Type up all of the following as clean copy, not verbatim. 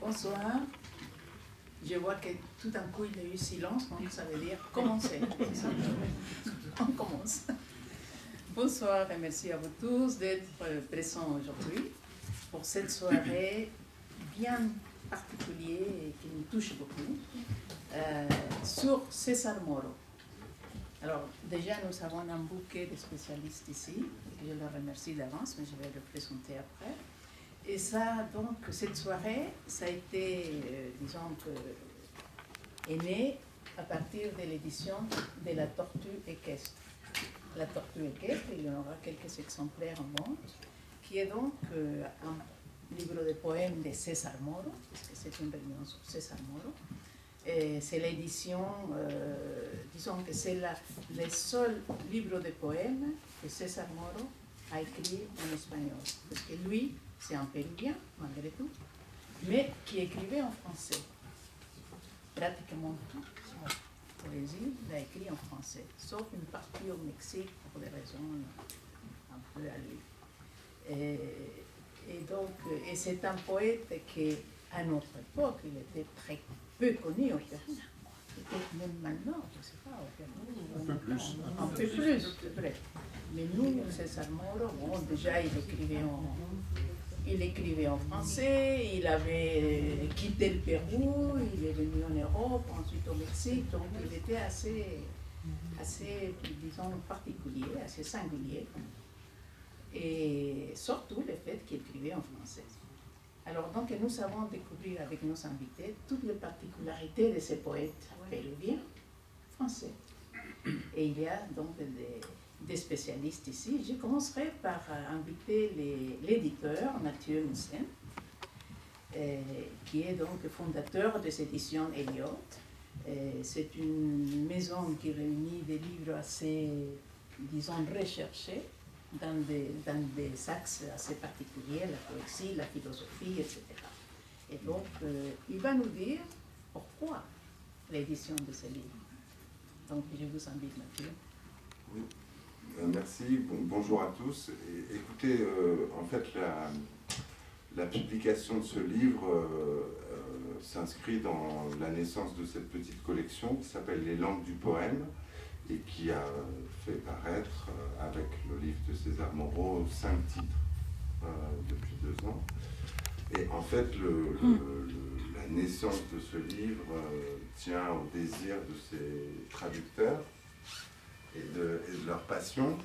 Bonsoir. Je vois que tout d'un coup il y a eu silence, donc ça veut dire commencer. On commence. Bonsoir et merci à vous tous d'être présents aujourd'hui pour cette soirée bien particulière et qui nous touche beaucoup sur César Moro. Alors déjà nous avons un bouquet de spécialistes ici, et je les remercie d'avance, mais je vais le présenter après. Et ça, donc, cette soirée, ça a été, disons que, est né à partir de l'édition de La Tortue équestre. La Tortue équestre, il y en aura quelques exemplaires en vente, qui est donc un livre de poèmes de César Moro, parce que c'est une réunion sur César Moro. C'est l'édition, disons que c'est le seul livre de poèmes que César Moro a écrit en espagnol, parce que lui, c'est un Péruvien, malgré tout, mais qui écrivait en français. Pratiquement toute sa poésie, il a écrit en français, sauf une partie au Mexique pour des raisons un peu à lui. Et c'est un poète qui, à notre époque, il était très peu connu au Pérou. Peut-être même maintenant, je ne sais pas, au Pérou. Un peu plus. Un peu plus, c'est vrai. Mais nous, César Moro, bon, déjà il écrivait en français, il avait quitté le Pérou, il est venu en Europe, ensuite au Mexique, donc il était assez, disons, particulier, assez singulier. Et surtout le fait qu'il écrivait en français. Alors donc nous avons découvert avec nos invités toutes les particularités de ces poètes péruviens français. Et il y a donc des spécialistes ici. Je commencerai par inviter l'éditeur Mathieu Mussen, qui est donc fondateur des éditions Eliot. C'est une maison qui réunit des livres assez, disons, recherchés dans des axes assez particuliers, la poésie, la philosophie, etc. Et donc, il va nous dire pourquoi l'édition de ce livre. Donc, je vous invite, Mathieu. Oui. Merci, bonjour à tous. Et, écoutez, en fait, la publication de ce livre s'inscrit dans la naissance de cette petite collection qui s'appelle Les langues du poème et qui a fait paraître, avec le livre de César Moro, 5 titres depuis 2 ans. Et en fait, la naissance de ce livre tient au désir de ses traducteurs et de leur passion,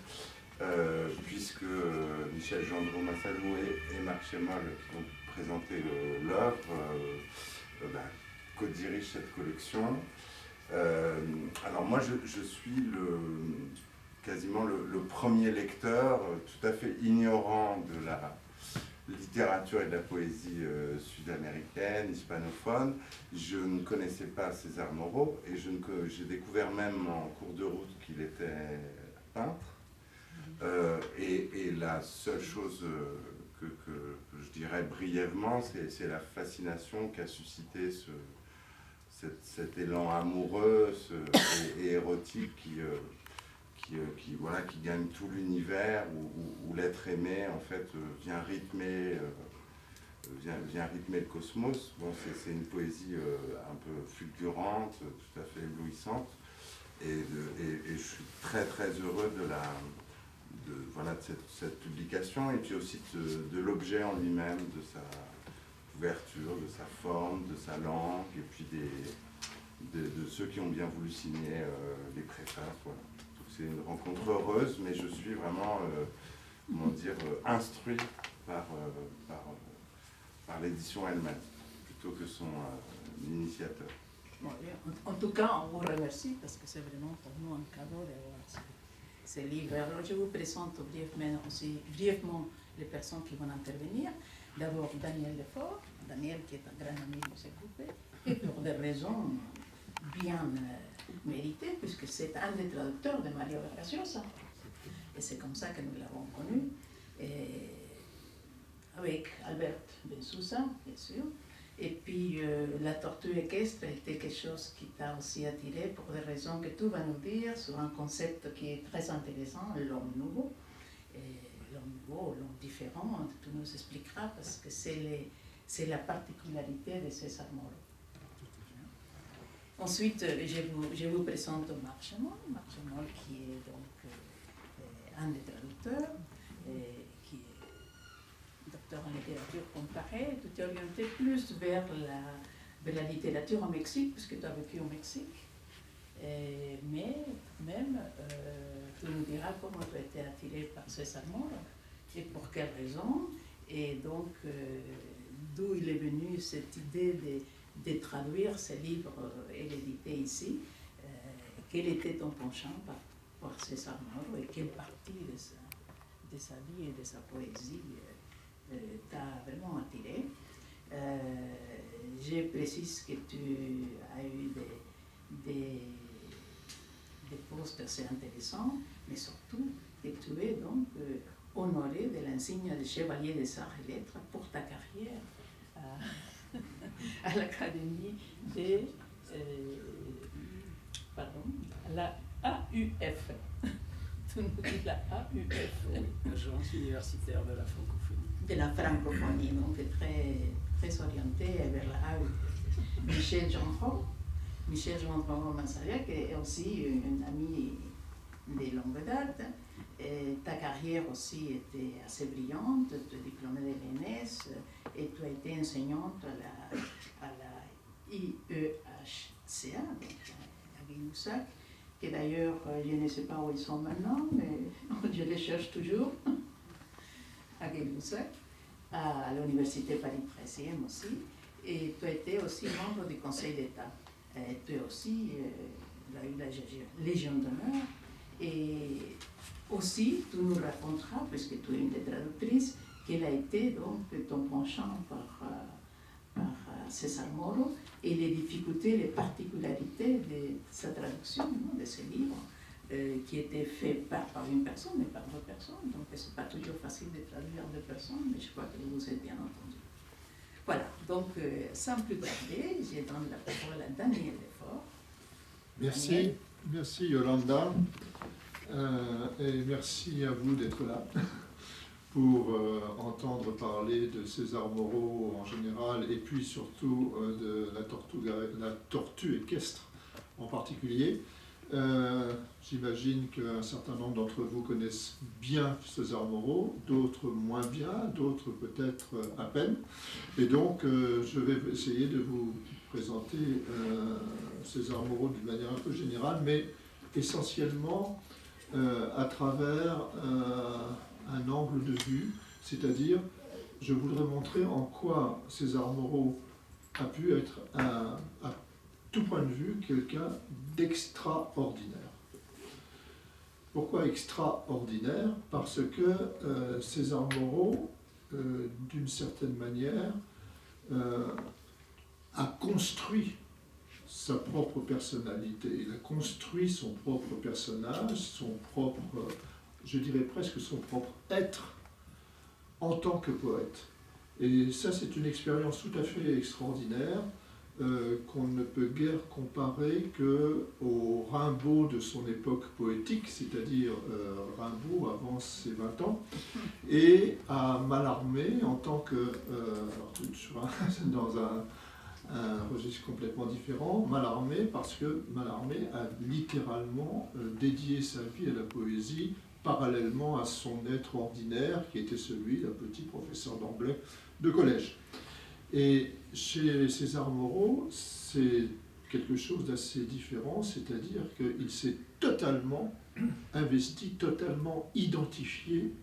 puisque Michel Gendreau Massalou et Marc Chémol, qui ont présenté l'œuvre, co-dirigent cette collection. Alors moi, je suis quasiment le premier lecteur, tout à fait ignorant de la littérature et de la poésie sud-américaine, hispanophone. Je ne connaissais pas César Moro et j'ai découvert même en cours de route qu'il était peintre. Et la seule chose que je dirais brièvement, c'est la fascination qu'a suscité cet élan amoureux et érotique qui gagne tout l'univers, où l'être aimé en fait vient rythmer le cosmos. Bon, c'est une poésie un peu fulgurante, tout à fait éblouissante, et je suis très très heureux de cette publication, et puis aussi de l'objet en lui-même, de sa couverture, de sa forme, de sa langue, et puis de ceux qui ont bien voulu signer les préfaces. Voilà. C'est une rencontre heureuse, mais je suis vraiment, instruit par l'édition elle-même, plutôt que son initiateur. Bon, en tout cas, on vous remercie, parce que c'est vraiment pour nous un cadeau d'avoir ce livre. Alors, je vous présente brièvement les personnes qui vont intervenir. D'abord, Daniel Lefort, Daniel qui est un grand ami de ce groupe, et pour des raisons bien méritées, puisque c'est un des traducteurs de Mario Vargas Llosa. Et c'est comme ça que nous l'avons connu, avec Albert Bensusa, bien sûr. Et puis, La Tortue équestre était quelque chose qui t'a aussi attiré pour des raisons que tu vas nous dire, sur un concept qui est très intéressant, l'homme nouveau. L'homme nouveau, l'homme différent, tu nous expliqueras, parce que c'est c'est la particularité de César Moro. Ensuite, je vous présente Marc Gemol, qui est donc un des traducteurs, qui est docteur en littérature comparée, tout est orienté plus vers la littérature au Mexique, puisque tu as vécu au Mexique. Mais même, tu nous diras comment tu as été attiré par César Moro et pour quelles raisons, et donc d'où il est venu cette idée de traduire ces livres et l'éditer ici. Quel était ton penchant par César Moro et quelle partie de sa vie et de sa poésie t'a vraiment attiré. Je précise que tu as eu des postes assez intéressants, mais surtout que tu es donc honoré de l'insigne de chevalier des arts et lettres pour ta carrière à l'Académie de la AUF. Tu nous dis la AUF. Agence universitaire de la francophonie. De la francophonie, donc très orienté vers la AUF. Michel Jean-François Massariac est aussi une amie de longue date. Et ta carrière aussi était assez brillante, tu es diplômée de l'ENS et tu as été enseignante à la IEHCA, donc à Gay-Lussac, que d'ailleurs je ne sais pas où ils sont maintenant, mais je les cherche toujours, à Gay-Lussac, à l'Université Paris 13e aussi, et tu as été aussi membre du Conseil d'État. Tu es aussi, tu as eu la Légion d'honneur, et aussi, tu nous raconteras, puisque tu es une des traductrices, quel a été donc ton penchant par César Moro et les difficultés, les particularités de sa traduction, de ce livre, qui était fait pas par une personne, mais par deux personnes. Donc, ce n'est pas toujours facile de traduire deux personnes, mais je crois que vous êtes bien entendu. Voilà, donc sans plus tarder, je donne la parole à Daniel Lefort. Merci, Daniel. Merci Yolanda. Et merci à vous d'être là pour entendre parler de César Moro en général et puis surtout de la tortue équestre en particulier. J'imagine qu'un certain nombre d'entre vous connaissent bien César Moro, d'autres moins bien, d'autres peut-être à peine. Et donc je vais essayer de vous présenter César Moro d'une manière un peu générale, mais essentiellement à travers un angle de vue, c'est-à-dire je voudrais montrer en quoi César Moro a pu être à tout point de vue quelqu'un d'extraordinaire. Pourquoi extraordinaire? Parce que César Moro, d'une certaine manière, a construit sa propre personnalité, il a construit son propre personnage, son propre, je dirais presque son propre être en tant que poète. Et ça, c'est une expérience tout à fait extraordinaire qu'on ne peut guère comparer qu'au Rimbaud de son époque poétique, c'est-à-dire Rimbaud avant ses 20 ans, et à Mallarmé en tant que, dans un registre complètement différent, Mallarmé, parce que Mallarmé a littéralement dédié sa vie à la poésie parallèlement à son être ordinaire qui était celui d'un petit professeur d'anglais de collège. Et chez César Moro, c'est quelque chose d'assez différent, c'est-à-dire qu'il s'est totalement investi, totalement identifié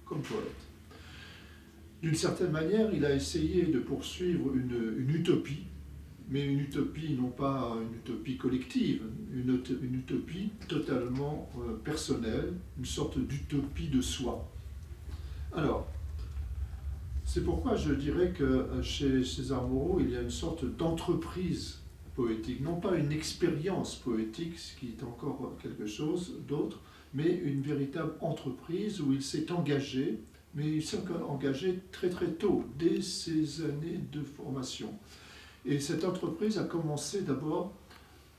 comme poète. D'une certaine manière, il a essayé de poursuivre une utopie, mais une utopie non pas une utopie collective, une utopie totalement personnelle, une sorte d'utopie de soi. Alors, c'est pourquoi je dirais que chez César Moro, il y a une sorte d'entreprise poétique, non pas une expérience poétique, ce qui est encore quelque chose d'autre, mais une véritable entreprise où il s'est engagé, mais il s'est engagé très très tôt, dès ses années de formation. Et cette entreprise a commencé d'abord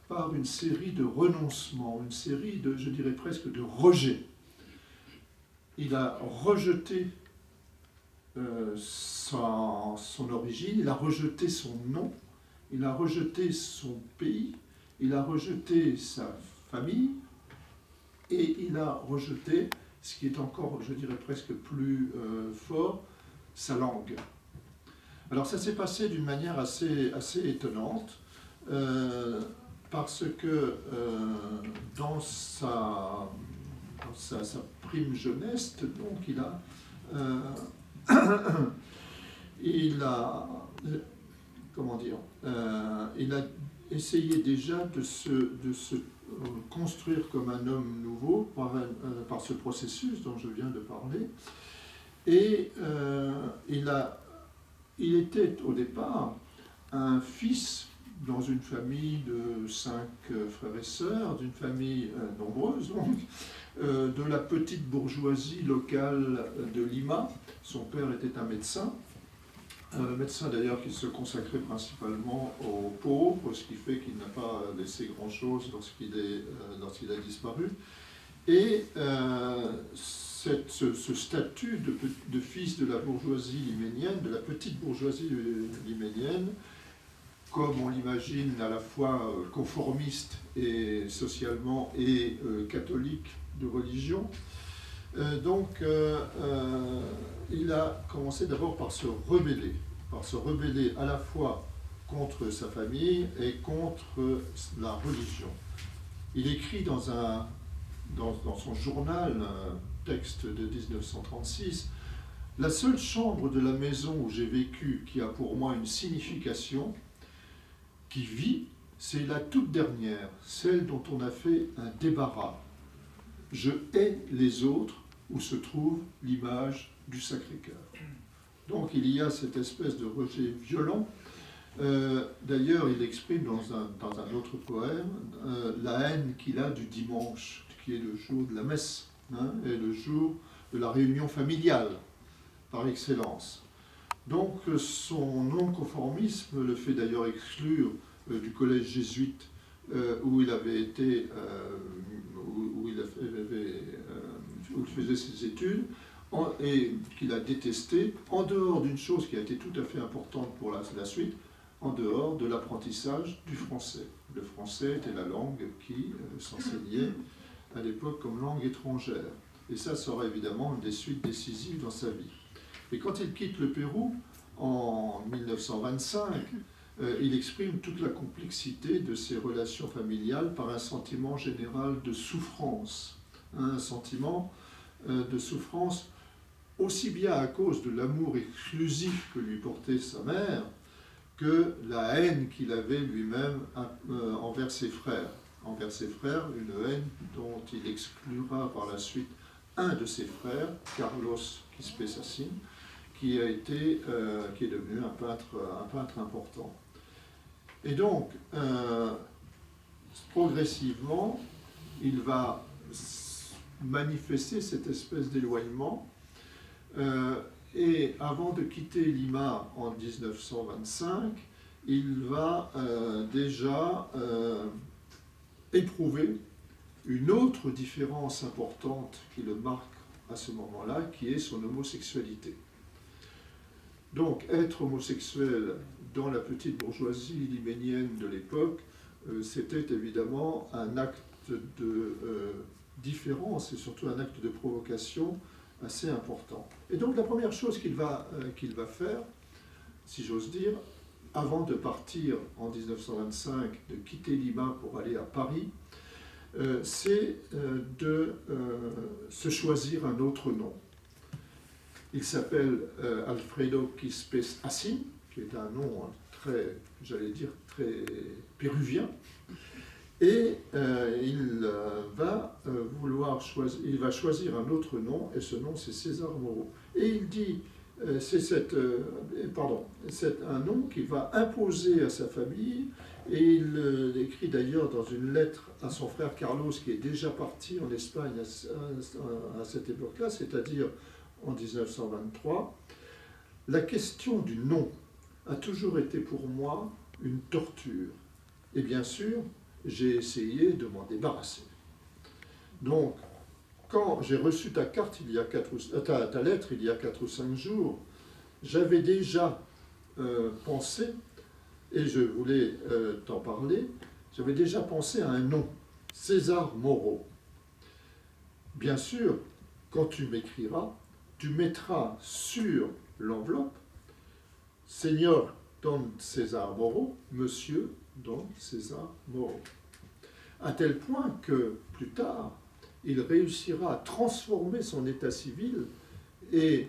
par une série de renoncements, une série de, je dirais presque, de rejets. Il a rejeté son origine, il a rejeté son nom, il a rejeté son pays, il a rejeté sa famille, et il a rejeté, ce qui est encore, je dirais presque plus fort, sa langue. Alors ça s'est passé d'une manière assez étonnante, parce que dans sa prime jeunesse, donc il a essayé déjà de se construire comme un homme nouveau par ce processus dont je viens de parler. Et il était au départ un fils dans une famille de 5 frères et sœurs, d'une famille nombreuse donc, de la petite bourgeoisie locale de Lima. Son père était un médecin d'ailleurs qui se consacrait principalement aux pauvres, ce qui fait qu'il n'a pas laissé grand-chose lorsqu'il a disparu. Et ce statut de fils de la bourgeoisie liménienne, de la petite bourgeoisie liménienne, comme on l'imagine à la fois conformiste et socialement et catholique de religion. Il a commencé d'abord par se rebeller à la fois contre sa famille et contre la religion. Il écrit dans son journal, un texte de 1936, « La seule chambre de la maison où j'ai vécu qui a pour moi une signification, qui vit, c'est la toute dernière, celle dont on a fait un débarras. Je hais les autres où se trouve l'image du Sacré-Cœur. » Donc il y a cette espèce de rejet violent. D'ailleurs, il exprime dans un autre poème la haine qu'il a du dimanche, qui est le jour de la messe, et le jour de la réunion familiale, par excellence. Donc son non-conformisme le fait d'ailleurs exclure du collège jésuite où il avait été, où il faisait ses études, et qu'il a détesté, en dehors d'une chose qui a été tout à fait importante pour la suite, en dehors de l'apprentissage du français. Le français était la langue qui s'enseignait à l'époque comme langue étrangère. Et ça sera évidemment une des suites décisives dans sa vie. Et quand il quitte le Pérou, en 1925, il exprime toute la complexité de ses relations familiales par un sentiment général de souffrance. Un sentiment de souffrance aussi bien à cause de l'amour exclusif que lui portait sa mère, que la haine qu'il avait lui-même envers ses frères. Envers ses frères, une haine dont il exclura par la suite un de ses frères, Carlos Quispe-Sassin, qui est devenu un peintre important. Et donc, progressivement, il va manifester cette espèce d'éloignement. Et avant de quitter Lima en 1925, il va déjà éprouver une autre différence importante qui le marque à ce moment-là, qui est son homosexualité. Donc, être homosexuel dans la petite bourgeoisie liménienne de l'époque, c'était évidemment un acte de différence et surtout un acte de provocation assez important. Et donc la première chose qu'il va faire, si j'ose dire, avant de partir en 1925, de quitter Lima pour aller à Paris, c'est de se choisir un autre nom. Il s'appelle Alfredo Quispe-Sassin, qui est un nom très, j'allais dire, très péruvien. Et il va choisir un autre nom, et ce nom c'est César Moreau. Et il dit, c'est un nom qu'il va imposer à sa famille, et il écrit d'ailleurs dans une lettre à son frère Carlos, qui est déjà parti en Espagne à cette époque-là, c'est-à-dire en 1923, « La question du nom a toujours été pour moi une torture. Et bien sûr, j'ai essayé de m'en débarrasser. » Donc, quand j'ai reçu ta lettre il y a 4 ou 5 jours, j'avais déjà pensé, et je voulais t'en parler, j'avais déjà pensé à un nom, César Moreau. Bien sûr, quand tu m'écriras, tu mettras sur l'enveloppe Seigneur Don César Moreau, Monsieur Don César Moreau. À tel point que, plus tard, il réussira à transformer son état civil et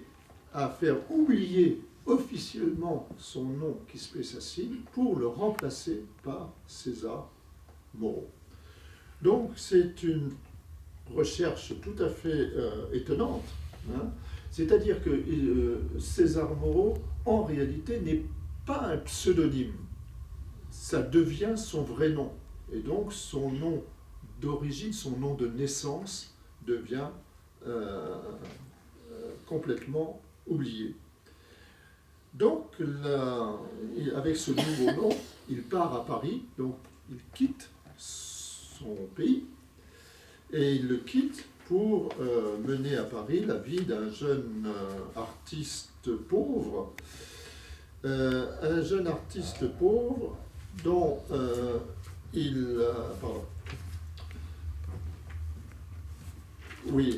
à faire oublier officiellement son nom Quispe Sassine pour le remplacer par César Moreau. Donc c'est une recherche tout à fait étonnante, hein. C'est-à-dire que César Moreau, en réalité, n'est pas un pseudonyme. Ça devient son vrai nom. Et donc son nom d'origine, son nom de naissance devient complètement oublié. Donc, avec ce nouveau nom, il part à Paris, donc il quitte son pays, et il le quitte pour mener à Paris la vie d'un jeune artiste pauvre, un jeune artiste pauvre dont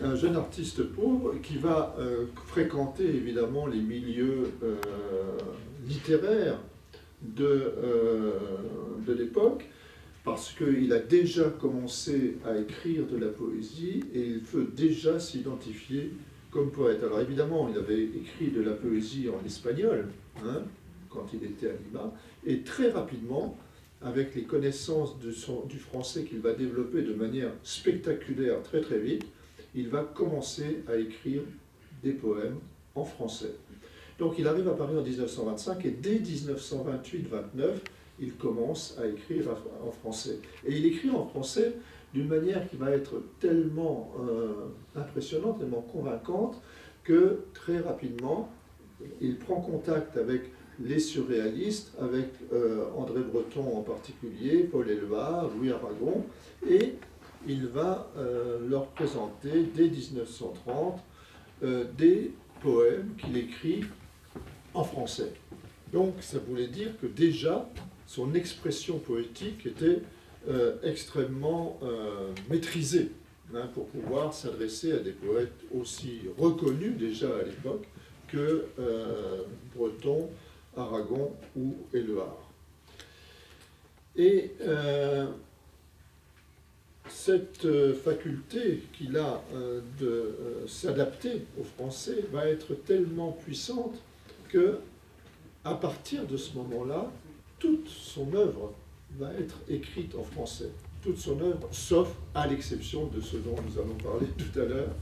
un jeune artiste pauvre qui va fréquenter évidemment les milieux littéraires de l'époque, parce qu'il a déjà commencé à écrire de la poésie et il veut déjà s'identifier comme poète. Alors évidemment, il avait écrit de la poésie en espagnol, hein, quand il était à Lima, et très rapidement, avec les connaissances du français qu'il va développer de manière spectaculaire très très vite, il va commencer à écrire des poèmes en français. Donc il arrive à Paris en 1925 et dès 1928-29, il commence à écrire en français. Et il écrit en français d'une manière qui va être tellement impressionnante, tellement convaincante, que très rapidement, il prend contact avec les surréalistes, avec André Breton en particulier, Paul Éluard, Louis Aragon, et il va leur présenter dès 1930 des poèmes qu'il écrit en français. Donc ça voulait dire que déjà son expression poétique était extrêmement maîtrisée, hein, pour pouvoir s'adresser à des poètes aussi reconnus déjà à l'époque que Breton, Aragon ou Éluard. Et cette faculté qu'il a de s'adapter au français va être tellement puissante que, à partir de ce moment-là, toute son œuvre va être écrite en français. Toute son œuvre, sauf à l'exception de ce dont nous allons parler tout à l'heure,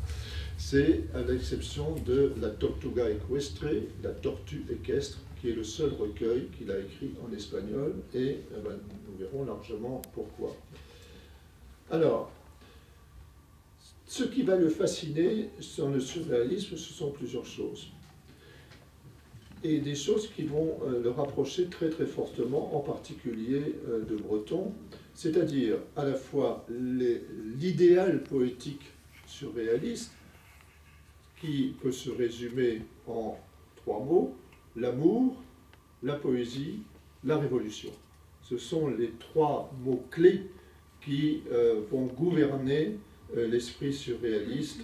c'est à l'exception de la Tortuga Equestre, la tortue équestre, qui est le seul recueil qu'il a écrit en espagnol, et nous verrons largement pourquoi. Alors, ce qui va le fasciner dans le surréalisme, ce sont plusieurs choses. Et des choses qui vont le rapprocher très très fortement, en particulier de Breton, c'est-à-dire à la fois l'idéal poétique surréaliste, qui peut se résumer en 3 mots: l'amour, la poésie, la révolution. Ce sont les 3 mots-clés qui vont gouverner l'esprit surréaliste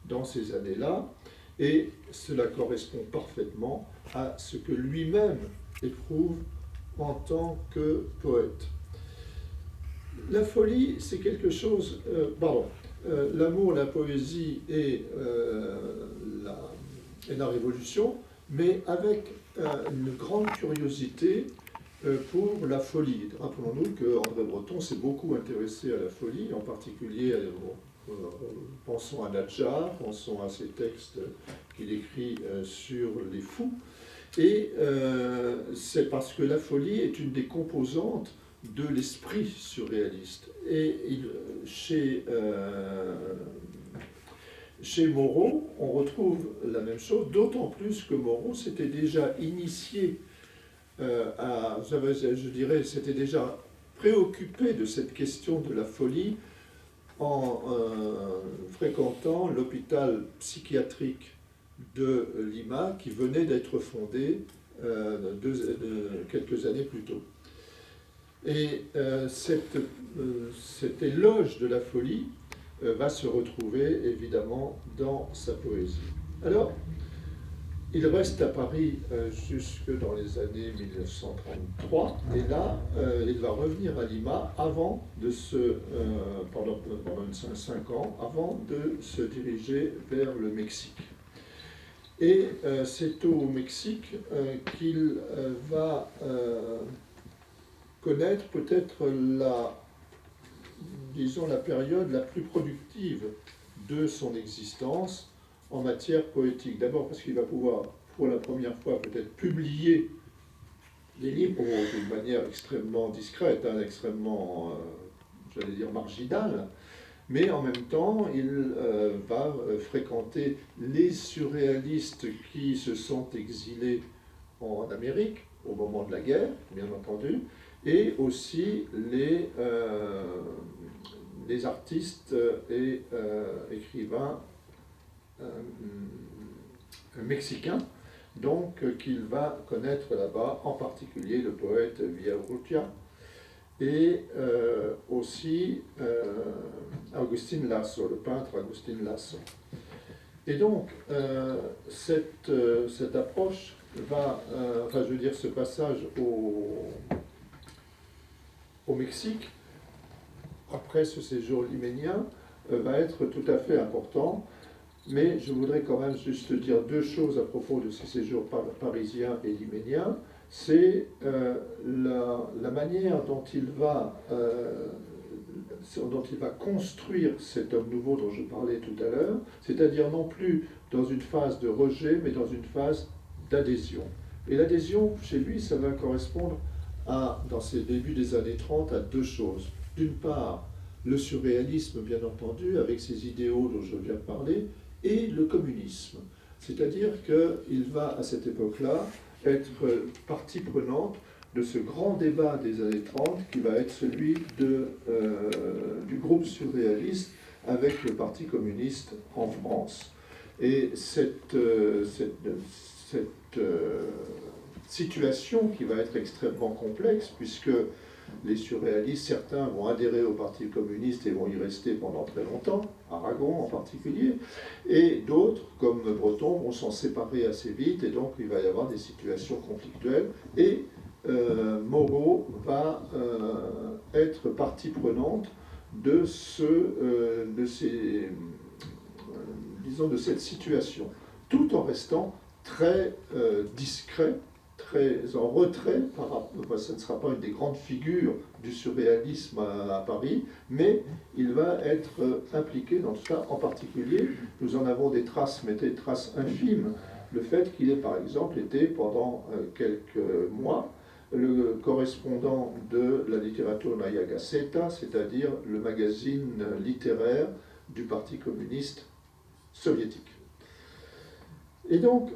dans ces années-là, et cela correspond parfaitement à ce que lui-même éprouve en tant que poète. La folie, c'est quelque chose... l'amour, la poésie et la révolution, mais avec une grande curiosité pour la folie. Rappelons-nous que André Breton s'est beaucoup intéressé à la folie, en particulier, pensons à Nadjar, pensons à ses textes qu'il écrit sur les fous, et c'est parce que la folie est une des composantes de l'esprit surréaliste. Et chez Moreau, on retrouve la même chose, d'autant plus que Moreau s'était déjà initié je dirais, s'était déjà préoccupé de cette question de la folie en fréquentant l'hôpital psychiatrique de Lima qui venait d'être fondée quelques années plus tôt. Et cet éloge de la folie va se retrouver évidemment dans sa poésie. Alors, il reste à Paris jusque dans les années 1933, et là, il va revenir à Lima avant de pendant 5 ans, avant de se diriger vers le Mexique. Et c'est au Mexique qu'il va connaître peut-être la période la plus productive de son existence en matière poétique. D'abord parce qu'il va pouvoir, pour la première fois, peut-être publier des livres d'une manière extrêmement discrète, extrêmement, j'allais dire, marginale, mais en même temps, il va fréquenter les surréalistes qui se sont exilés en Amérique au moment de la guerre, bien entendu, et aussi les artistes et écrivains mexicains, donc qu'il va connaître là-bas, en particulier le poète Villaurrutia et aussi Agustín Lasso, le peintre Agustín Lasso. Et donc cette approche va, ce passage au Mexique, après ce séjour liménien, va être tout à fait important. Mais je voudrais quand même juste dire 2 choses à propos de ce séjour parisien et liménien. C'est la manière dont il va construire cet homme nouveau dont je parlais tout à l'heure, c'est-à-dire non plus dans une phase de rejet, mais dans une phase d'adhésion. Et l'adhésion, chez lui, ça va correspondre dans ces débuts des années 30, à 2 choses. D'une part, le surréalisme, bien entendu, avec ses idéaux dont je viens de parler, et le communisme. C'est-à-dire qu'il va, à cette époque-là, être partie prenante de ce grand débat des années 30 qui va être celui du groupe surréaliste avec le Parti communiste en France. Et cette situation qui va être extrêmement complexe, puisque les surréalistes, certains vont adhérer au Parti communiste et vont y rester pendant très longtemps, Aragon en particulier, et d'autres, comme Breton, vont s'en séparer assez vite, et donc il va y avoir des situations conflictuelles, et Moreau va être partie prenante de cette situation, tout en restant très discret, très en retrait, ça ne sera pas une des grandes figures du surréalisme à Paris, mais il va être impliqué dans tout ça. En particulier, nous en avons des traces, mais des traces infimes, le fait qu'il ait par exemple été pendant quelques mois le correspondant de la Literatura y Gaceta, c'est-à-dire le magazine littéraire du Parti communiste soviétique. Et donc,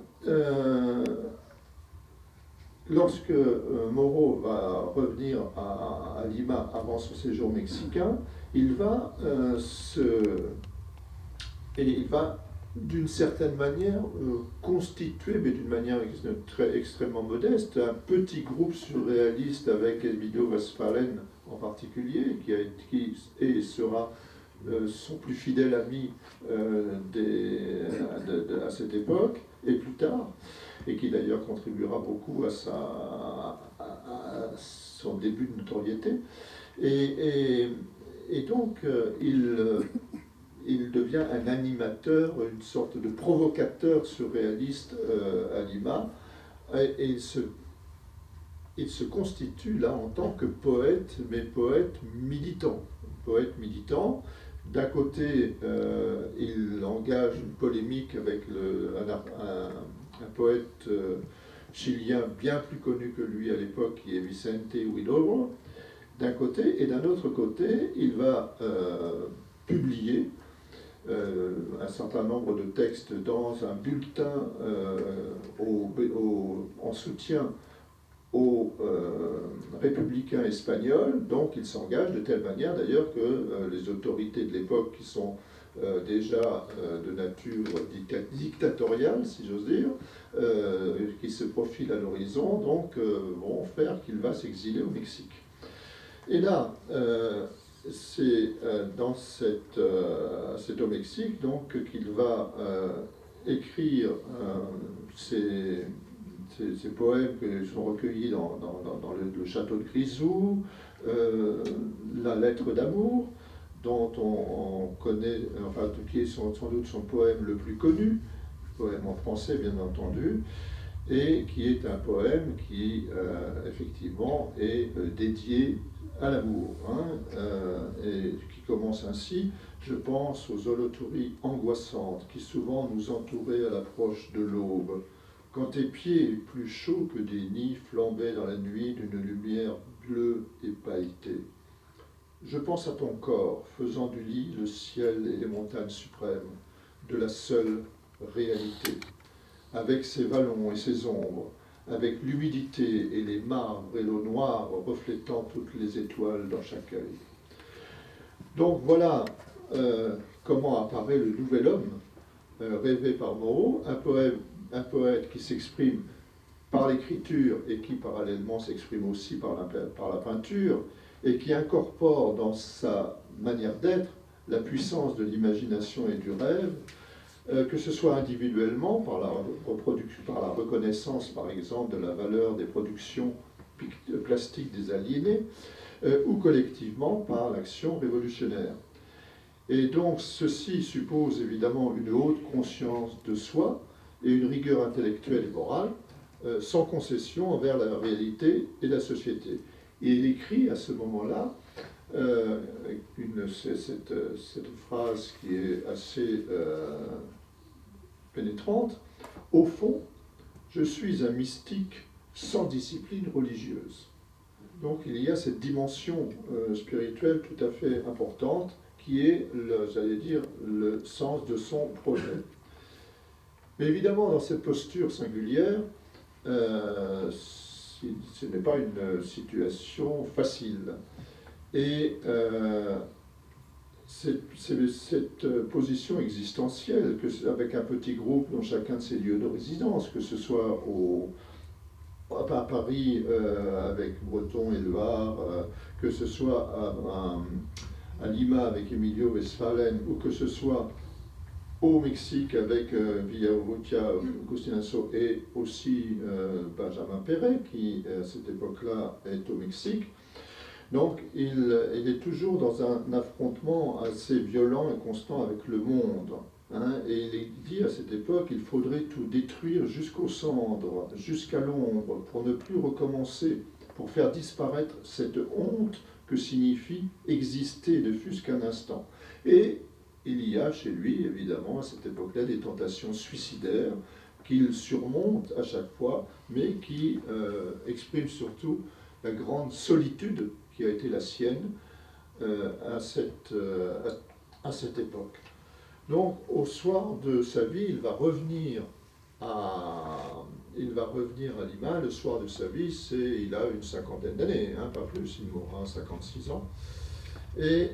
lorsque Moreau va revenir à Lima avant son séjour mexicain, il va d'une certaine manière constituer, mais d'une manière extrêmement modeste, un petit groupe surréaliste avec Emilio Westphalen en particulier, qui sera son plus fidèle ami à cette époque, et plus tard, et qui d'ailleurs contribuera beaucoup à son début de notoriété. Et donc, il devient un animateur, une sorte de provocateur surréaliste à Lima, et il se constitue là en tant que poète, mais poète militant. D'un côté, il engage une polémique avec un poète chilien bien plus connu que lui à l'époque, qui est Vicente Huidobro, d'un côté, et d'un autre côté, il va publier un certain nombre de textes dans un bulletin en soutien aux républicains espagnols, donc il s'engage de telle manière d'ailleurs que les autorités de l'époque qui sont déjà de nature dictatoriale, si j'ose dire, qui se profile à l'horizon, donc vont faire qu'il va s'exiler au Mexique. Et là, c'est au Mexique donc qu'il va écrire ces poèmes qui sont recueillis dans le château de Grisou, la lettre d'amour, dont on connaît, enfin, qui est sans doute son poème le plus connu, poème en français bien entendu, et qui est un poème qui, effectivement, est dédié à l'amour, et qui commence ainsi: je pense aux holothuries angoissantes qui souvent nous entouraient à l'approche de l'aube, quand tes pieds plus chauds que des nids flambaient dans la nuit d'une lumière bleue et pailletée. Je pense à ton corps, faisant du lit le ciel et les montagnes suprêmes, de la seule réalité, avec ses vallons et ses ombres, avec l'humidité et les marbres et l'eau noire reflétant toutes les étoiles dans chaque œil. Donc voilà comment apparaît le nouvel homme, rêvé par Moreau, un poète qui s'exprime par l'écriture et qui parallèlement s'exprime aussi par la peinture, et qui incorpore dans sa manière d'être la puissance de l'imagination et du rêve, que ce soit individuellement par la reconnaissance, par exemple, de la valeur des productions plastiques des aliénés, ou collectivement par l'action révolutionnaire. Et donc ceci suppose évidemment une haute conscience de soi et une rigueur intellectuelle et morale, sans concession envers la réalité et la société. Et il écrit à ce moment-là cette phrase qui est assez pénétrante: au fond, je suis un mystique sans discipline religieuse. Donc il y a cette dimension spirituelle tout à fait importante qui est, j'allais dire, le sens de son projet. Mais évidemment, dans cette posture singulière, ce n'est pas une situation facile. Et cette position existentielle, avec un petit groupe dans chacun de ses lieux de résidence, que ce soit à Paris avec Breton et Le Var, que ce soit à Lima avec Emilio Westphalen, ou que ce soit au Mexique avec Villaurrutia, Agustinazo et aussi Benjamin Perret, qui à cette époque-là est au Mexique. Donc il est toujours dans un affrontement assez violent et constant avec le monde. Et il est dit à cette époque qu'il faudrait tout détruire jusqu'aux cendres, jusqu'à l'ombre, pour ne plus recommencer, pour faire disparaître cette honte que signifie exister ne fût-ce qu'un instant. Et il y a chez lui, évidemment, à cette époque-là, des tentations suicidaires qu'il surmonte à chaque fois, mais qui expriment surtout la grande solitude qui a été la sienne à cette époque. Donc, au soir de sa vie, il va revenir à Lima. Le soir de sa vie, il a une cinquantaine d'années, pas plus, il mourra à 56 ans. Et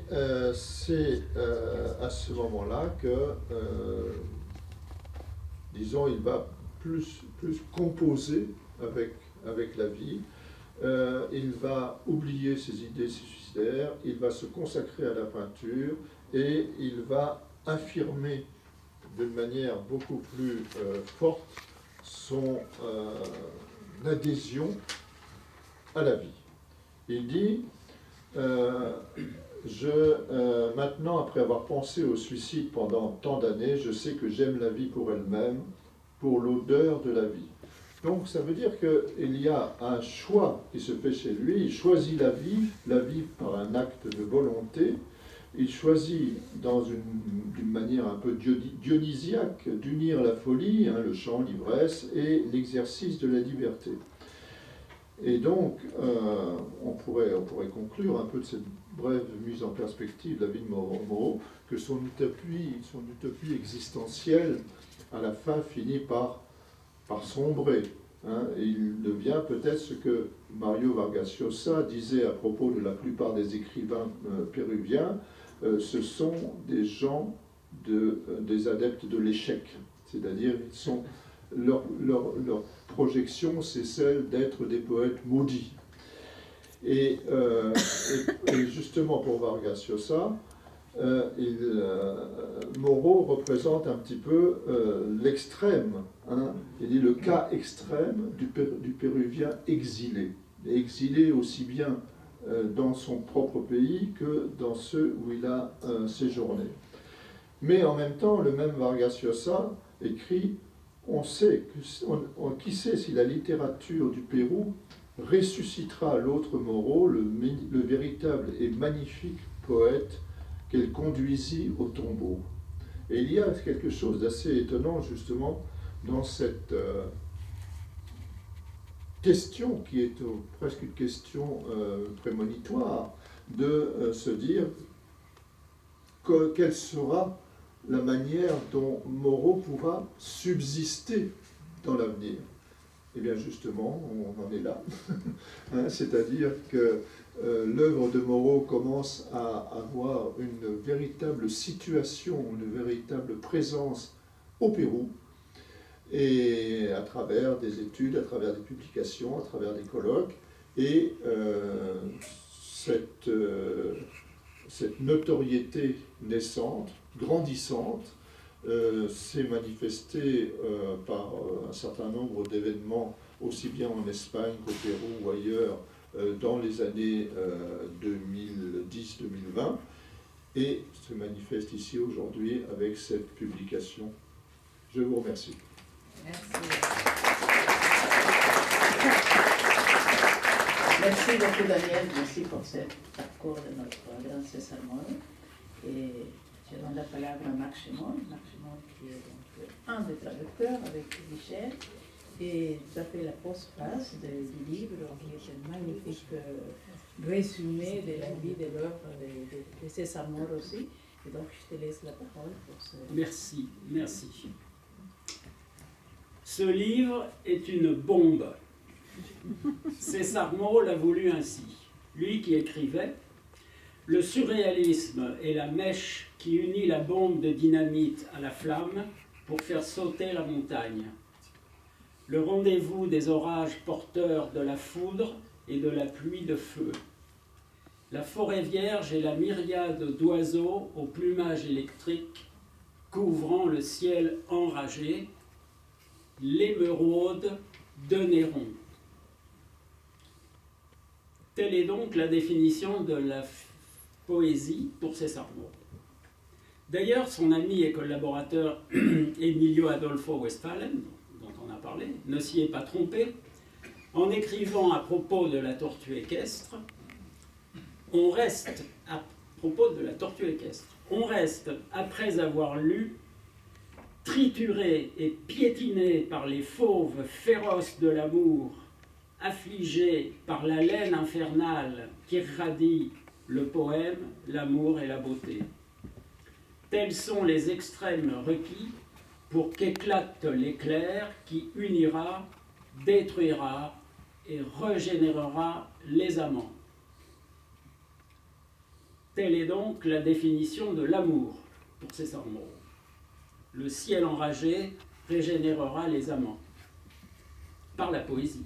c'est à ce moment-là que, disons, il va plus composer avec la vie. Il va oublier ses idées suicidaires, il va se consacrer à la peinture et il va affirmer d'une manière beaucoup plus forte son adhésion à la vie. Il dit maintenant, après avoir pensé au suicide pendant tant d'années, je sais que j'aime la vie pour elle-même, pour l'odeur de la vie. Donc ça veut dire qu'il y a un choix qui se fait chez lui, il choisit la vie par un acte de volonté, il choisit d'une manière un peu dionysiaque d'unir la folie, le chant, l'ivresse et l'exercice de la liberté. Et donc, on pourrait conclure un peu de cette brève mise en perspective de la vie de Moreau, que son utopie existentielle, à la fin, finit par sombrer. Et il devient peut-être ce que Mario Vargas Llosa disait à propos de la plupart des écrivains péruviens, ce sont des gens des adeptes de l'échec. C'est-à-dire, leur projection, c'est celle d'être des poètes maudits. Et justement, pour Vargas Llosa, Moreau représente un petit peu l'extrême. Hein. Il dit le cas extrême du Péruvien exilé. Et exilé aussi bien dans son propre pays que dans ceux où il a séjourné. Mais en même temps, le même Vargas Llosa écrit qui sait si la littérature du Pérou ressuscitera l'autre Moreau, le véritable et magnifique poète qu'elle conduisit au tombeau. Et il y a quelque chose d'assez étonnant justement dans cette question qui est presque une question prémonitoire de se dire quelle sera la manière dont Moreau pourra subsister dans l'avenir. Eh bien justement, on en est là. Hein, c'est-à-dire que l'œuvre de Moreau commence à avoir une véritable situation, une véritable présence au Pérou, et à travers des études, à travers des publications, à travers des colloques, et cette notoriété naissante, grandissante, s'est manifestée par un certain nombre d'événements, aussi bien en Espagne qu'au Pérou ou ailleurs, dans les années 2010-2020, et se manifeste ici aujourd'hui avec cette publication. Je vous remercie. Merci. Merci beaucoup Daniel, merci pour ce parcours de notre grand César Moro. Et je donne la parole à Marc Chemol. Marc Chemol qui est donc un des traducteurs avec Michel. Et tu as fait la postface du livre qui est un magnifique résumé de la vie de l'œuvre de César Moro aussi. Et donc je te laisse la parole pour ce... Merci. Ce livre est une bombe. César Moro l'a voulu ainsi. Lui qui écrivait « Le surréalisme est la mèche qui unit la bombe de dynamite à la flamme pour faire sauter la montagne. Le rendez-vous des orages porteurs de la foudre et de la pluie de feu. La forêt vierge et la myriade d'oiseaux au plumage électrique couvrant le ciel enragé, l'émeraude de Néron. » Telle est donc la définition de la poésie pour César Moro. D'ailleurs, son ami et collaborateur Emilio Adolfo Westphalen, dont on a parlé, ne s'y est pas trompé. En écrivant à propos de la tortue équestre, on reste, après avoir lu, trituré et piétiné par les fauves féroces de l'amour, affligé par la laine infernale qu'irradie le poème, l'amour et la beauté. Tels sont les extrêmes requis pour qu'éclate l'éclair qui unira, détruira et régénérera les amants. Telle est donc la définition de l'amour pour César Moro. Le ciel enragé régénérera les amants par la poésie.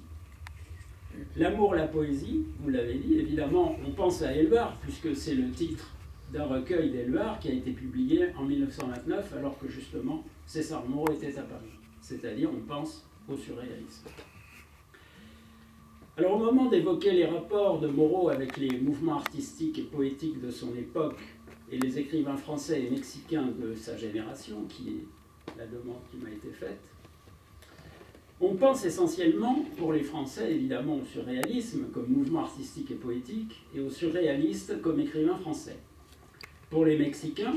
L'amour, la poésie, vous l'avez dit, évidemment, on pense à Éluard, puisque c'est le titre d'un recueil d'Éluard qui a été publié en 1929, alors que justement César Moro était à Paris. C'est-à-dire, on pense au surréalisme. Alors, au moment d'évoquer les rapports de Moro avec les mouvements artistiques et poétiques de son époque et les écrivains français et mexicains de sa génération, qui est la demande qui m'a été faite, on pense essentiellement, pour les Français, évidemment, au surréalisme comme mouvement artistique et poétique, et aux surréalistes comme écrivains français. Pour les Mexicains,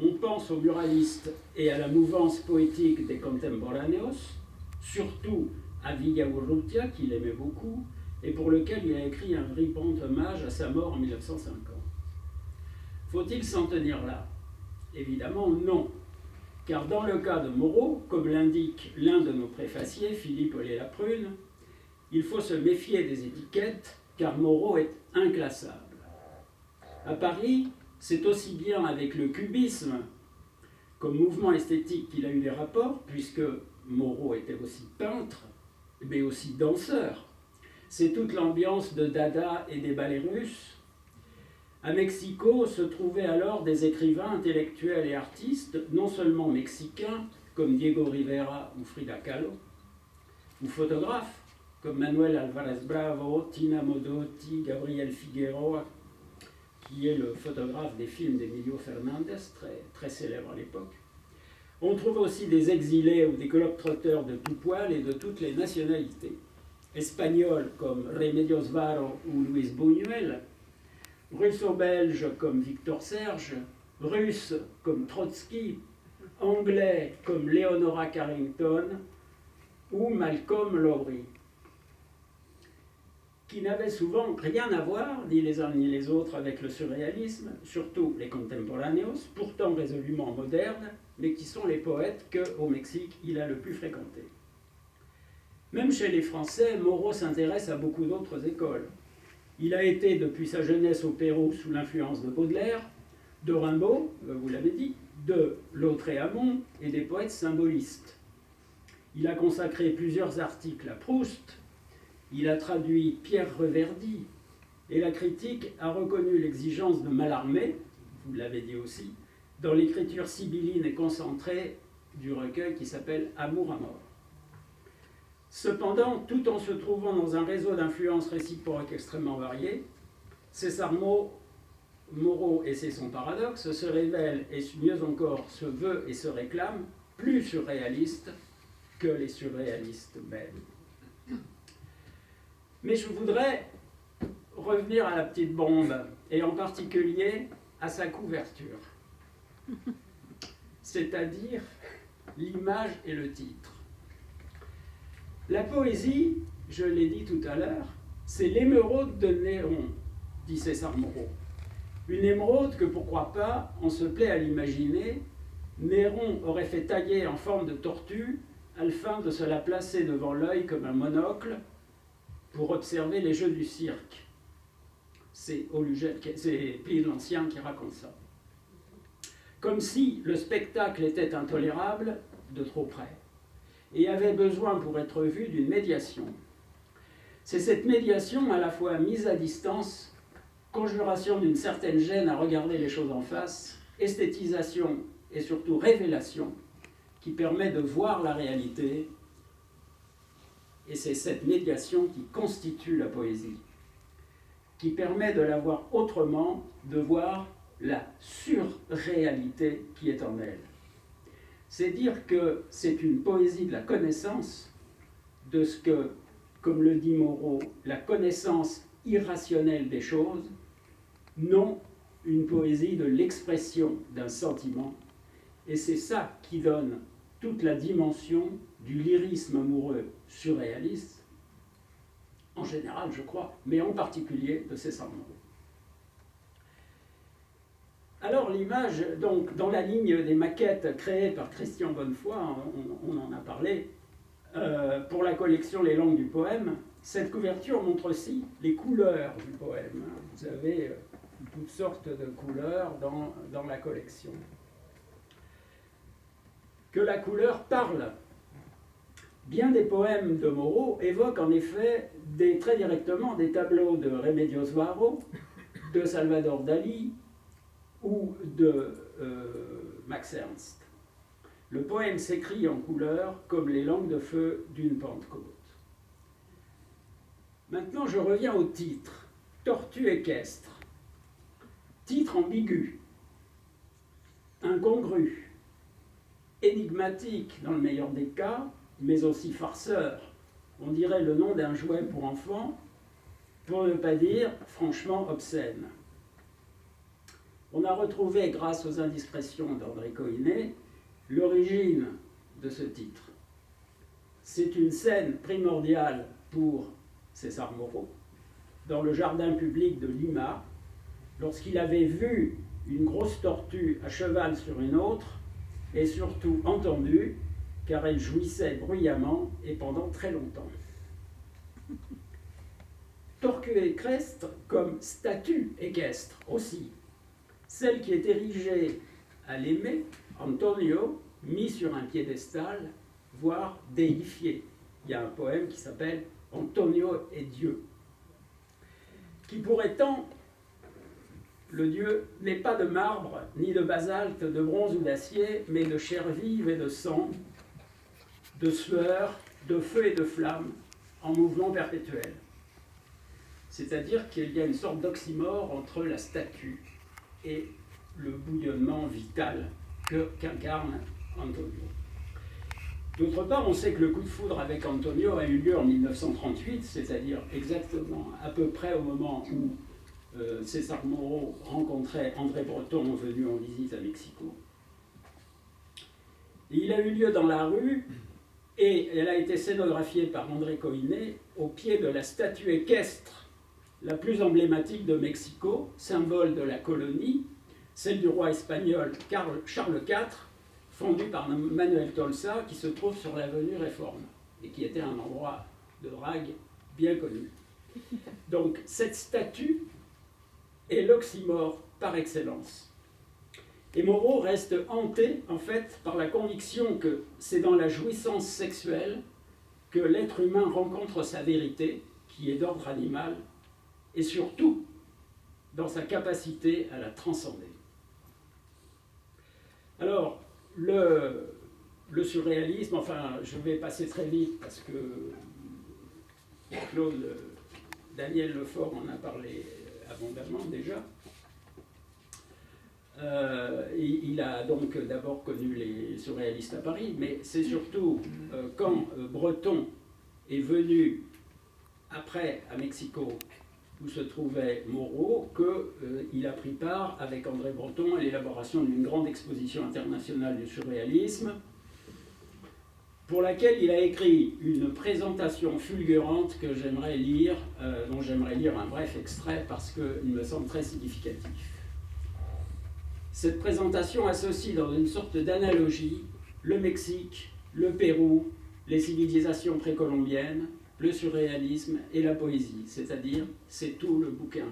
on pense aux muralistes et à la mouvance poétique des contemporaneos, surtout à Villaurrutia, qu'il aimait beaucoup, et pour lequel il a écrit un brillant hommage à sa mort en 1950. Faut-il s'en tenir là? Évidemment non. Car dans le cas de Moro, comme l'indique l'un de nos préfaciers, Philippe Ollet-Laprune, il faut se méfier des étiquettes, car Moro est inclassable. À Paris, c'est aussi bien avec le cubisme comme mouvement esthétique, il a eu des rapports, puisque Moreau était aussi peintre, mais aussi danseur. C'est toute l'ambiance de Dada et des ballets russes. À Mexico se trouvaient alors des écrivains intellectuels et artistes, non seulement mexicains, comme Diego Rivera ou Frida Kahlo, ou photographes, comme Manuel Álvarez Bravo, Tina Modotti, Gabriel Figueroa, qui est le photographe des films d'Emilio Fernandez, très célèbre à l'époque. On trouve aussi des exilés ou des globetrotters de tout poil et de toutes les nationalités. Espagnols comme Remedios Varo ou Luis Buñuel, russo-belges comme Victor Serge, russes comme Trotsky, anglais comme Leonora Carrington ou Malcolm Lowry, qui n'avaient souvent rien à voir, ni les uns ni les autres, avec le surréalisme, surtout les contemporaneos, pourtant résolument modernes, mais qui sont les poètes qu'au Mexique il a le plus fréquenté. Même chez les Français, Moreau s'intéresse à beaucoup d'autres écoles. Il a été depuis sa jeunesse au Pérou sous l'influence de Baudelaire, de Rimbaud, vous l'avez dit, de Lautréamont et des poètes symbolistes. Il a consacré plusieurs articles à Proust, il a traduit Pierre Reverdy, et la critique a reconnu l'exigence de Mallarmé, vous l'avez dit aussi, dans l'écriture sibylline et concentrée du recueil qui s'appelle Amour à mort. Cependant, tout en se trouvant dans un réseau d'influences réciproques extrêmement variées, César Moreau, et c'est son paradoxe, se révèle, et mieux encore se veut et se réclame, plus surréaliste que les surréalistes mêmes. Mais je voudrais revenir à la petite bombe, et en particulier à sa couverture, c'est-à-dire l'image et le titre. La poésie, je l'ai dit tout à l'heure, c'est l'émeraude de Néron, dit César Moreau. Une émeraude que, pourquoi pas, on se plaît à l'imaginer, Néron aurait fait tailler en forme de tortue afin de se la placer devant l'œil comme un monocle pour observer les jeux du cirque. C'est Pline l'Ancien qui raconte ça. Comme si le spectacle était intolérable de trop près et avait besoin pour être vu d'une médiation. C'est cette médiation à la fois mise à distance, conjuration d'une certaine gêne à regarder les choses en face, esthétisation et surtout révélation qui permet de voir la réalité, et c'est cette médiation qui constitue la poésie, qui permet de la voir autrement, de voir la surréalité qui est en elle. C'est dire que c'est une poésie de la connaissance, de ce que, comme le dit Moreau, la connaissance irrationnelle des choses, non une poésie de l'expression d'un sentiment, et c'est ça qui donne toute la dimension du lyrisme amoureux surréaliste, en général je crois, mais en particulier de César Moreau. Alors l'image, donc, dans la ligne des maquettes créées par Christian Bonnefoy, on en a parlé, pour la collection Les langues du poème, cette couverture montre aussi les couleurs du poème. Vous avez toutes sortes de couleurs dans la collection. Que la couleur parle. Bien des poèmes de Moreau évoquent en effet très directement des tableaux de Remedios Varo, de Salvador Dali, ou de Max Ernst. Le poème s'écrit en couleurs comme les langues de feu d'une Pentecôte. Maintenant, je reviens au titre, Tortue équestre. Titre ambigu, incongru, énigmatique dans le meilleur des cas, mais aussi farceur. On dirait le nom d'un jouet pour enfants, pour ne pas dire franchement obscène. On a retrouvé, grâce aux indiscrétions d'André Coinet, l'origine de ce titre. C'est une scène primordiale pour César Moreau, dans le jardin public de Lima, lorsqu'il avait vu une grosse tortue à cheval sur une autre, et surtout entendu, car elle jouissait bruyamment et pendant très longtemps. Tortue équestre comme statue équestre aussi. Celle qui est érigée à l'Aimé, Antonio mis sur un piédestal, voire déifié. Il y a un poème qui s'appelle « Antonio et Dieu », qui pourrait tant, le Dieu n'est pas de marbre, ni de basalte, de bronze ou d'acier, mais de chair vive et de sang, de sueur, de feu et de flamme, en mouvement perpétuel. C'est-à-dire qu'il y a une sorte d'oxymore entre la statue et le bouillonnement vital qu'incarne Antonio. D'autre part, on sait que le coup de foudre avec Antonio a eu lieu en 1938, c'est-à-dire exactement à peu près au moment où César Moreau rencontrait André Breton venu en visite à Mexico. Et il a eu lieu dans la rue et elle a été scénographiée par André Coinet au pied de la statue équestre la plus emblématique de Mexico, symbole de la colonie, celle du roi espagnol Charles IV, fondue par Manuel Tolsa, qui se trouve sur l'avenue Réforme, et qui était un endroit de drague bien connu. Donc cette statue est l'oxymore par excellence. Et Moreau reste hanté, en fait, par la conviction que c'est dans la jouissance sexuelle que l'être humain rencontre sa vérité, qui est d'ordre animal, et surtout dans sa capacité à la transcender. Alors, le surréalisme, enfin, je vais passer très vite parce que Claude, Daniel Lefort en a parlé abondamment déjà. Il a donc d'abord connu les surréalistes à Paris, mais c'est surtout quand Breton est venu après à Mexico, où se trouvait Moreau, qu'il a pris part avec André Breton à l'élaboration d'une grande exposition internationale du surréalisme, pour laquelle il a écrit une présentation fulgurante que j'aimerais lire, dont j'aimerais lire un bref extrait parce qu'il me semble très significatif. Cette présentation associe dans une sorte d'analogie le Mexique, le Pérou, les civilisations précolombiennes, le surréalisme et la poésie, c'est-à-dire c'est tout le bouquin.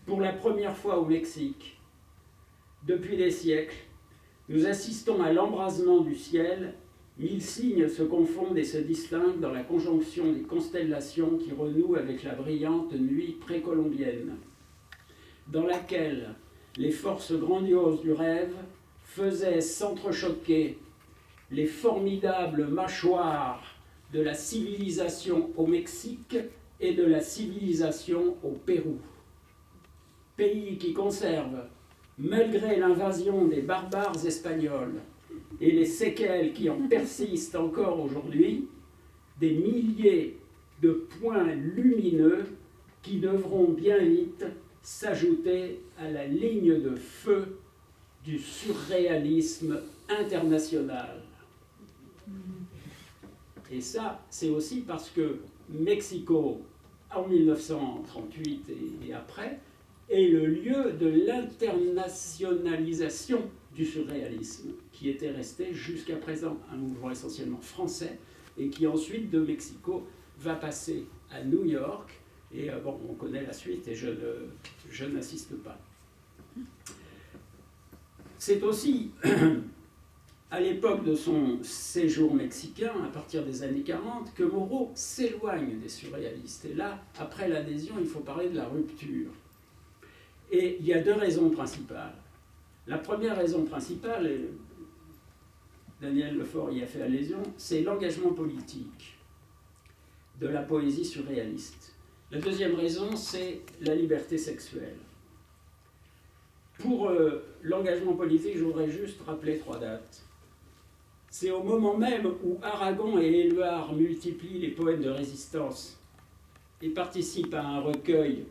Pour la première fois au Mexique, depuis des siècles, nous assistons à l'embrasement du ciel. 1000 signes se confondent et se distinguent dans la conjonction des constellations qui renouent avec la brillante nuit précolombienne, dans laquelle les forces grandioses du rêve faisaient s'entrechoquer les formidables mâchoires de la civilisation au Mexique et de la civilisation au Pérou. Pays qui conserve, malgré l'invasion des barbares espagnols et les séquelles qui en persistent encore aujourd'hui, des milliers de points lumineux qui devront bien vite s'ajouter à la ligne de feu du surréalisme international. Et ça, c'est aussi parce que Mexico, en 1938 et après, est le lieu de l'internationalisation du surréalisme, qui était resté jusqu'à présent un mouvement essentiellement français, et qui ensuite, de Mexico, va passer à New York. Et bon, on connaît la suite, et je n'assiste pas. C'est aussi à l'époque de son séjour mexicain, à partir des années 40, que Moreau s'éloigne des surréalistes. Et là, après l'adhésion, il faut parler de la rupture. Et il y a deux raisons principales. La première raison principale, et Daniel Lefort y a fait allusion, c'est l'engagement politique de la poésie surréaliste. La deuxième raison, c'est la liberté sexuelle. Pour l'engagement politique, je voudrais juste rappeler 3 dates. C'est au moment même où Aragon et Éluard multiplient les poèmes de résistance et participent à un recueil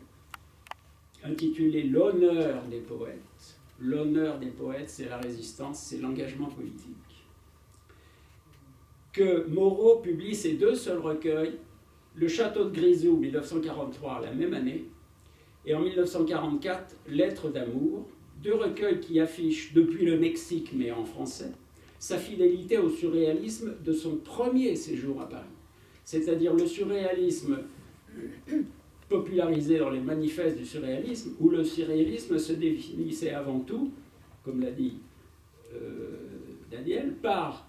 intitulé « L'honneur des poètes ». L'honneur des poètes, c'est la résistance, c'est l'engagement politique. Que Moreau publie ses 2 seuls recueils, Le Château de Grisou, 1943, la même année, et en 1944, Lettres d'amour, 2 recueils qui affichent, depuis le Mexique, mais en français, sa fidélité au surréalisme de son premier séjour à Paris. C'est-à-dire le surréalisme popularisé dans les manifestes du surréalisme, où le surréalisme se définissait avant tout, comme l'a dit Daniel, par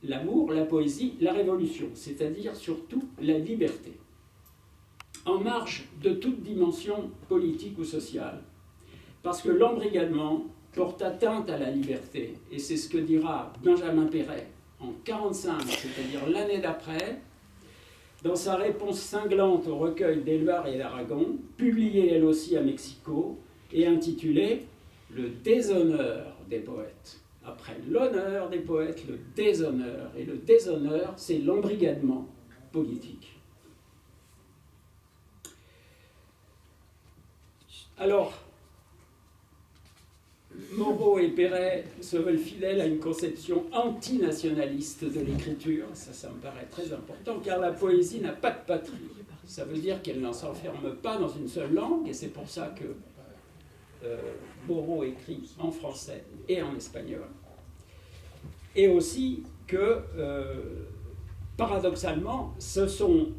l'amour, la poésie, la révolution, c'est-à-dire surtout la liberté, en marge de toute dimension politique ou sociale. Parce que l'embrigadement porte atteinte à la liberté, et c'est ce que dira Benjamin Péret en 1945, c'est-à-dire l'année d'après, dans sa réponse cinglante au recueil d'Éluard et d'Aragon, publiée elle aussi à Mexico, et intitulée « Le déshonneur des poètes ». Après l'honneur des poètes, le déshonneur. Et le déshonneur, c'est l'embrigadement politique. Alors, Moreau et Perret se veulent fidèles à une conception antinationaliste de l'écriture. Ça me paraît très important, car la poésie n'a pas de patrie. Ça veut dire qu'elle ne s'enferme pas dans une seule langue, et c'est pour ça que Moreau écrit en français et en espagnol. Et aussi que, paradoxalement, ce sont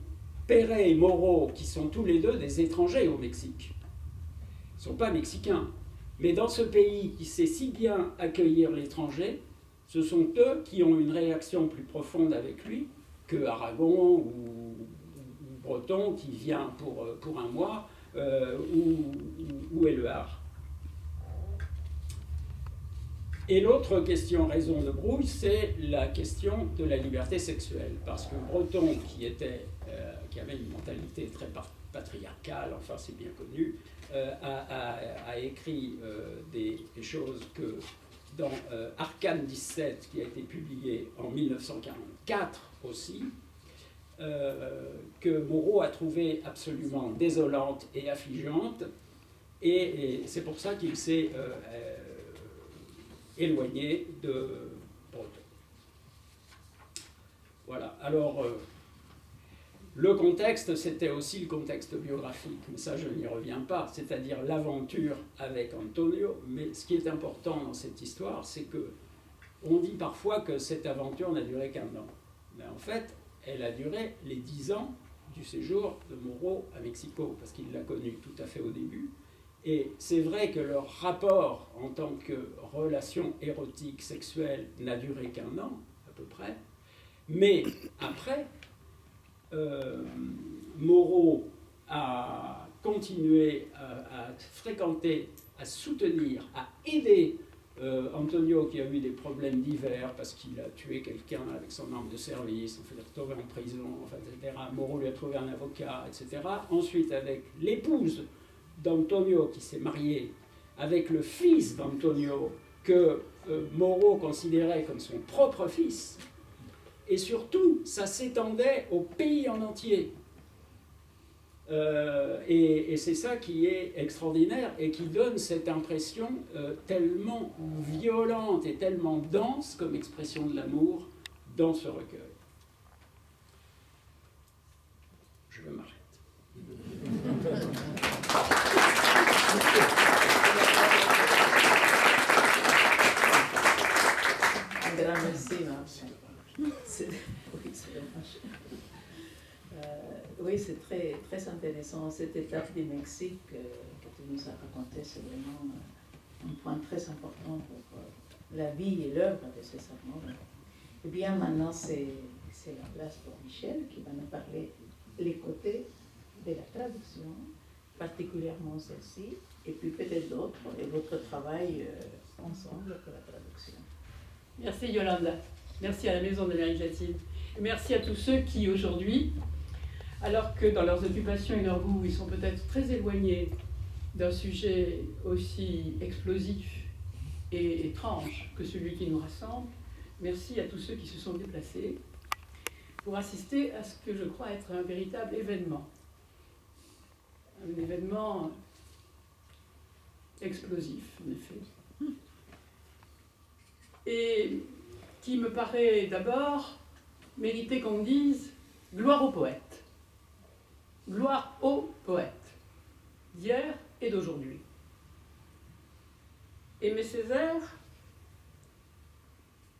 Perret et Moreau qui sont tous les deux des étrangers au Mexique. Ils ne sont pas mexicains. Mais dans ce pays qui sait si bien accueillir l'étranger, ce sont eux qui ont une réaction plus profonde avec lui que Aragon ou Breton qui vient pour un mois ou Éluard. Et l'autre question, raison de brouille, c'est la question de la liberté sexuelle. Parce que Breton, qui avait une mentalité très patriarcale, enfin c'est bien connu, a écrit des choses que dans Arcane 17, qui a été publié en 1944 aussi, que Moreau a trouvé absolument désolante et affligeante, et c'est pour ça qu'il s'est éloigné de Breton. Voilà, alors le contexte, c'était aussi le contexte biographique, mais ça je n'y reviens pas, c'est-à-dire l'aventure avec Antonio, mais ce qui est important dans cette histoire, c'est que on dit parfois que cette aventure n'a duré qu'1 an, mais en fait, elle a duré les 10 ans du séjour de Moreau à Mexico, parce qu'il l'a connu tout à fait au début. Et c'est vrai que leur rapport en tant que relation érotique, sexuelle, n'a duré qu'1 an, à peu près. Mais après, Moreau a continué à fréquenter, à soutenir, à aider Antonio, qui a eu des problèmes divers parce qu'il a tué quelqu'un avec son arme de service, on fait retrouver en prison, enfin, etc. Moreau lui a trouvé un avocat, etc. Ensuite, avec l'épouse d'Antonio qui s'est marié avec le fils d'Antonio que Moreau considérait comme son propre fils, et surtout ça s'étendait au pays en entier, et c'est ça qui est extraordinaire et qui donne cette impression tellement violente et tellement dense comme expression de l'amour dans ce recueil. Je m'arrête. Un grand merci, Marc. Oui, c'est très, très intéressant. Cette étape du Mexique que tu nous as racontée, c'est vraiment un point très important pour la vie et l'œuvre de César Moreau. Eh bien, maintenant, c'est la place pour Michel qui va nous parler les côtés de la traduction, particulièrement celle-ci, et puis peut-être d'autres, et votre travail ensemble pour la traduction. Merci Yolanda, merci à la Maison de l'Amérique latine, et merci à tous ceux qui aujourd'hui, alors que dans leurs occupations et leurs goûts, ils sont peut-être très éloignés d'un sujet aussi explosif et étrange que celui qui nous rassemble, merci à tous ceux qui se sont déplacés pour assister à ce que je crois être un véritable événement. Un événement explosif, en effet. Et qui me paraît d'abord mériter qu'on dise « gloire aux poètes ». Gloire aux poètes, d'hier et d'aujourd'hui. Aimé Césaire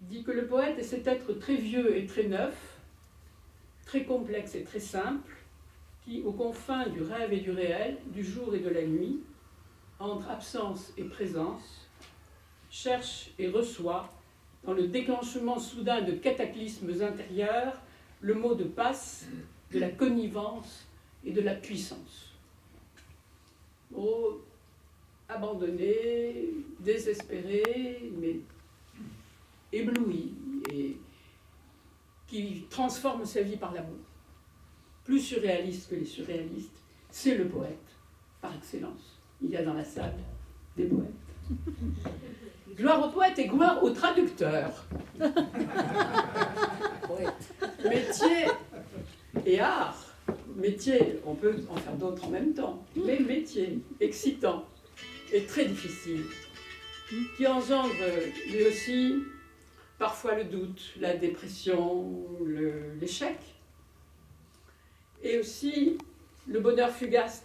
dit que le poète est cet être très vieux et très neuf, très complexe et très simple, qui, aux confins du rêve et du réel, du jour et de la nuit, entre absence et présence, cherche et reçoit, dans le déclenchement soudain de cataclysmes intérieurs, le mot de passe de la connivence et de la puissance. Oh, abandonné, désespéré, mais ébloui, et qui transforme sa vie par l'amour. Plus surréaliste que les surréalistes, c'est le poète, par excellence. Il y a dans la salle des poètes. Gloire aux poètes et gloire aux traducteurs. Métier et art. Métier, on peut en faire d'autres en même temps, mais métier excitant et très difficile, qui engendre lui aussi parfois le doute, la dépression, l'échec, et aussi le bonheur fugace,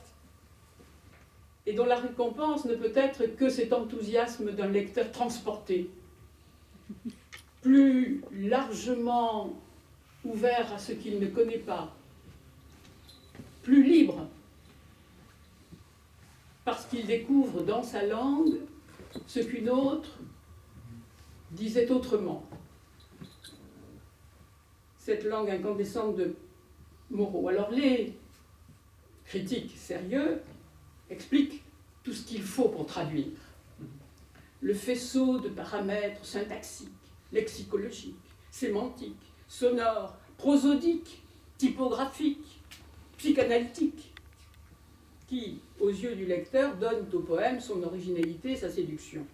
et dont la récompense ne peut être que cet enthousiasme d'un lecteur transporté, plus largement ouvert à ce qu'il ne connaît pas, plus libre, parce qu'il découvre dans sa langue ce qu'une autre disait autrement. Cette langue incandescente de Moreau. Alors les critiques sérieux expliquent tout ce qu'il faut pour traduire. Le faisceau de paramètres syntaxiques, lexicologiques, sémantiques, sonores, prosodiques, typographiques, psychanalytiques, qui, aux yeux du lecteur, donnent au poème son originalité et sa séduction.